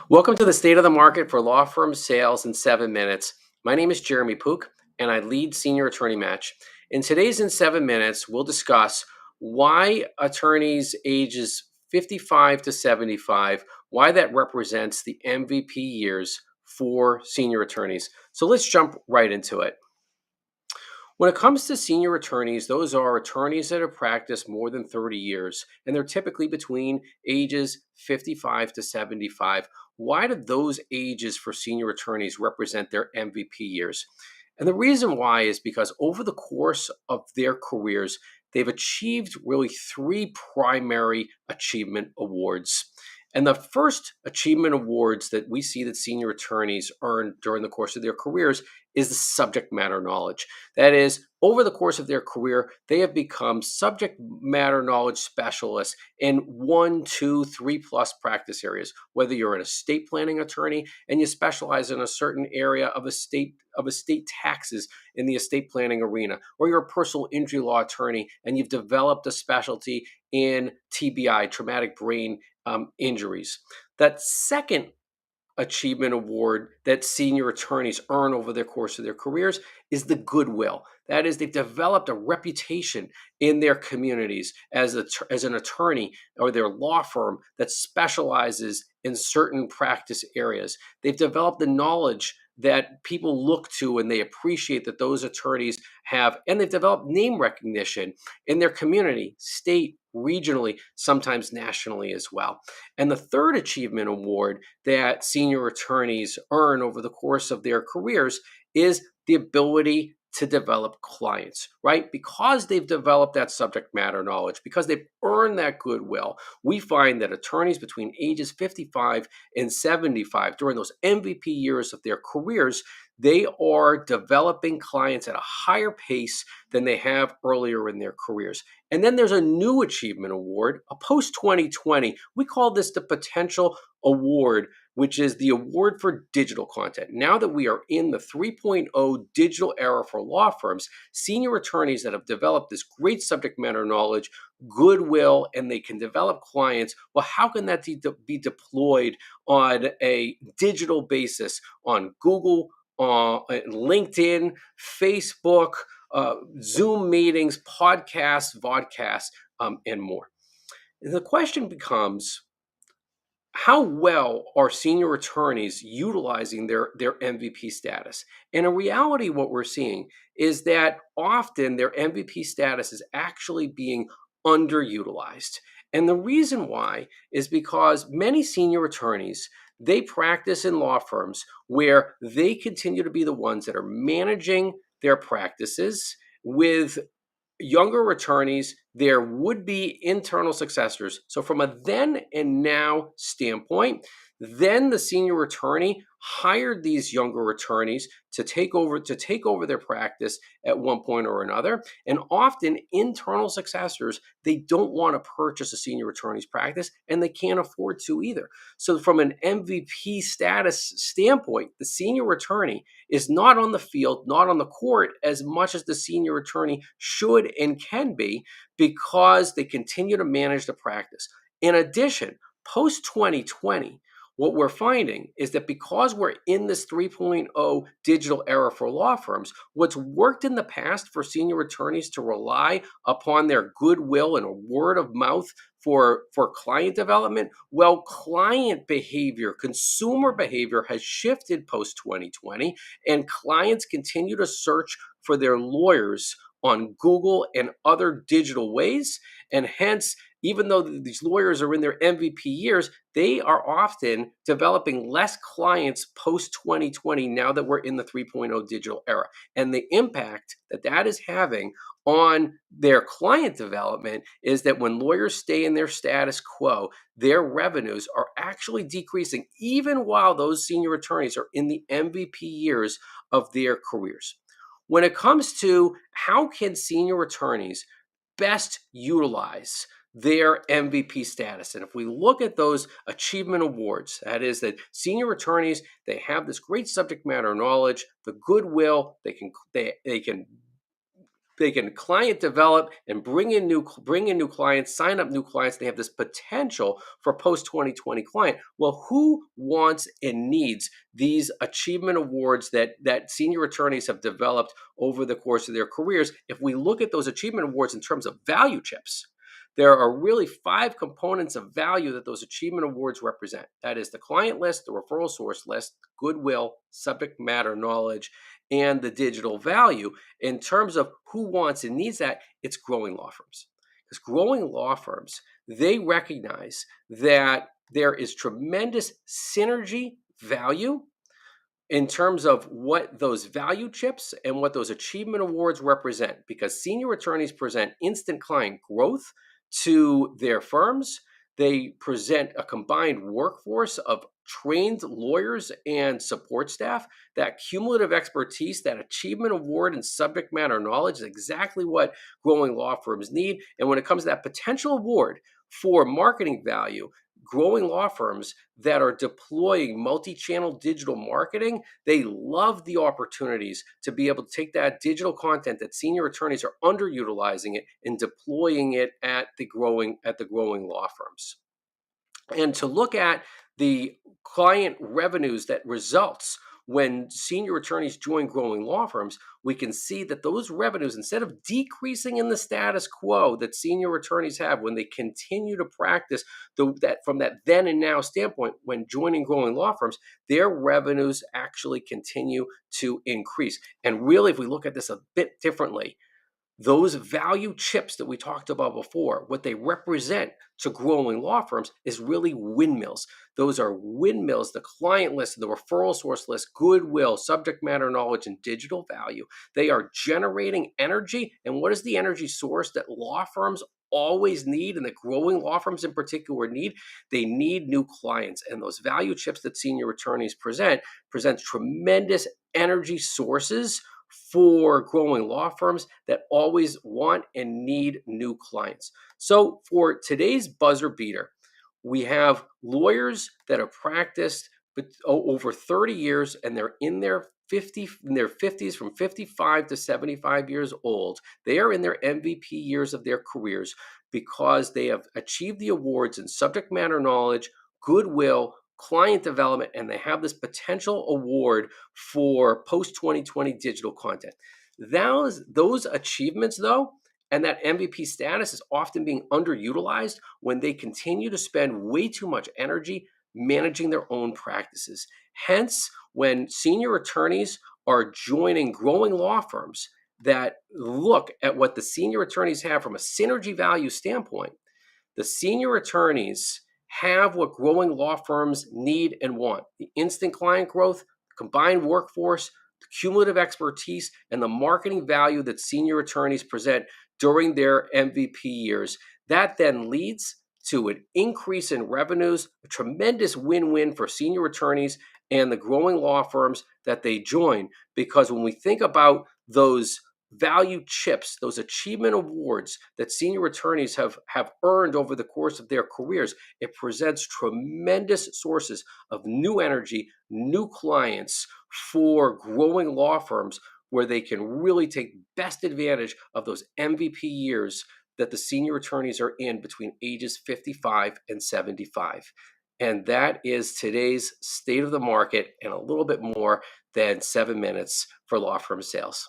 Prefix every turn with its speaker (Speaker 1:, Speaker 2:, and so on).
Speaker 1: Welcome to the State of the Market for Law Firm Sales in 7 Minutes. My name is Jeremy Poock, and I lead Senior Attorney Match. In today's In 7 Minutes, we'll discuss why attorneys ages 55 to 75, why that represents the MVP years for senior attorneys. So let's jump right into it. When it comes to senior attorneys, those are attorneys that have practiced more than 30 years, and they're typically between ages 55 to 75. Why do those ages for senior attorneys represent their MVP years? And the reason why is because over the course of their careers, they've achieved really three primary achievement awards. And the first achievement awards that we see that senior attorneys earn during the course of their careers is the subject matter knowledge. That is, over the course of their career, they have become subject matter knowledge specialists in 1, 2, 3+ practice areas. Whether you're an estate planning attorney and you specialize in a certain area of estate taxes in the estate planning arena, or you're a personal injury law attorney and you've developed a specialty in TBI, traumatic brain injuries. That second achievement award that senior attorneys earn over the course of their careers is the goodwill. That is, they've developed a reputation in their communities as an attorney or their law firm that specializes in certain practice areas. They've developed the knowledge that people look to and they appreciate that those attorneys have, and they've developed name recognition in their community, state, regionally, sometimes nationally as well. And the third achievement award that senior attorneys earn over the course of their careers is the ability to develop clients, right? Because they've developed that subject matter knowledge, because they've earned that goodwill, we find that attorneys between ages 55 and 75, during those MVP years of their careers, they are developing clients at a higher pace than they have earlier in their careers. And then there's a new achievement award, a post 2020. We call this the potential award, which is the award for digital content. Now that we are in the 3.0 digital era for law firms, senior attorneys that have developed this great subject matter knowledge, goodwill, and they can develop clients, well, how can that be deployed on a digital basis on Google, LinkedIn, Facebook, Zoom meetings, podcasts, vodcasts, and more? The question becomes, how well are senior attorneys utilizing their MVP status? And in reality, what we're seeing is that often their MVP status is actually being underutilized. And the reason why is because many senior attorneys, they practice in law firms where they continue to be the ones that are managing their practices with younger attorneys, their would-be internal successors. So from a then and now standpoint, then the senior attorney hired these younger attorneys to take over their practice at one point or another. And often internal successors, they don't want to purchase a senior attorney's practice and they can't afford to either. So from an MVP status standpoint, the senior attorney is not on the field, not on the court as much as the senior attorney should and can be, because they continue to manage the practice. In addition, post 2020, what we're finding is that because we're in this 3.0 digital era for law firms, what's worked in the past for senior attorneys to rely upon their goodwill and a word of mouth for client development, well, client behavior, consumer behavior has shifted post 2020, and clients continue to search for their lawyers on Google and other digital ways. And hence, even though these lawyers are in their MVP years, they are often developing less clients post 2020 now that we're in the 3.0 digital era. And the impact that that is having on their client development is that when lawyers stay in their status quo, their revenues are actually decreasing, even while those senior attorneys are in the MVP years of their careers. When it comes to how can senior attorneys best utilize their MVP status, and if we look at those achievement awards, that is that senior attorneys, they have this great subject matter knowledge, the goodwill, they can client develop and bring in new clients, sign up new clients. They have this potential for post 2020 client. Well, who wants and needs these achievement awards that senior attorneys have developed over the course of their careers? If we look at those achievement awards in terms of value chips, there are really 5 components of value that those achievement awards represent. That is the client list, the referral source list, goodwill, subject matter knowledge, and the digital value. In terms of who wants and needs that, it's growing law firms. Because growing law firms, they recognize that there is tremendous synergy value in terms of what those value chips and what those achievement awards represent, because senior attorneys present instant client growth to their firms. They present a combined workforce of trained lawyers and support staff. That cumulative expertise, that achievement award and subject matter knowledge is exactly what growing law firms need. And when it comes to that potential award for marketing value, growing law firms that are deploying multi-channel digital marketing, they love the opportunities to be able to take that digital content that senior attorneys are underutilizing it and deploying it at the growing law firms. And to look at the client revenues that results when senior attorneys join growing law firms, we can see that those revenues, instead of decreasing in the status quo that senior attorneys have when they continue to practice that from that then and now standpoint, when joining growing law firms, their revenues actually continue to increase. And really, if we look at this a bit differently, those value chips that we talked about before, what they represent to growing law firms is really windmills. Those are windmills, the client list, the referral source list, goodwill, subject matter knowledge, and digital value. They are generating energy. And what is the energy source that law firms always need, and that growing law firms in particular need? They need new clients. And those value chips that senior attorneys presents tremendous energy sources for growing law firms that always want and need new clients. So for today's buzzer beater, we have lawyers that have practiced over 30 years, and they're in their 50s, from 55 to 75 years old. They are in their MVP years of their careers because they have achieved the awards in subject matter knowledge, goodwill, client development, and they have this potential award for post 2020 digital content. Those achievements, though, and that MVP status is often being underutilized when they continue to spend way too much energy managing their own practices. Hence, when senior attorneys are joining growing law firms that look at what the senior attorneys have from a synergy value standpoint, the senior attorneys have what growing law firms need and want: the instant client growth, combined workforce, the cumulative expertise, and the marketing value that senior attorneys present during their MVP years. That then leads to an increase in revenues, a tremendous win-win for senior attorneys and the growing law firms that they join. Because when we think about those value chips, those achievement awards that senior attorneys have earned over the course of their careers, it presents tremendous sources of new energy, new clients for growing law firms, where they can really take best advantage of those MVP years that the senior attorneys are in between ages 55 and 75. And that is today's state of the market, and a little bit more than 7 minutes for law firm sales.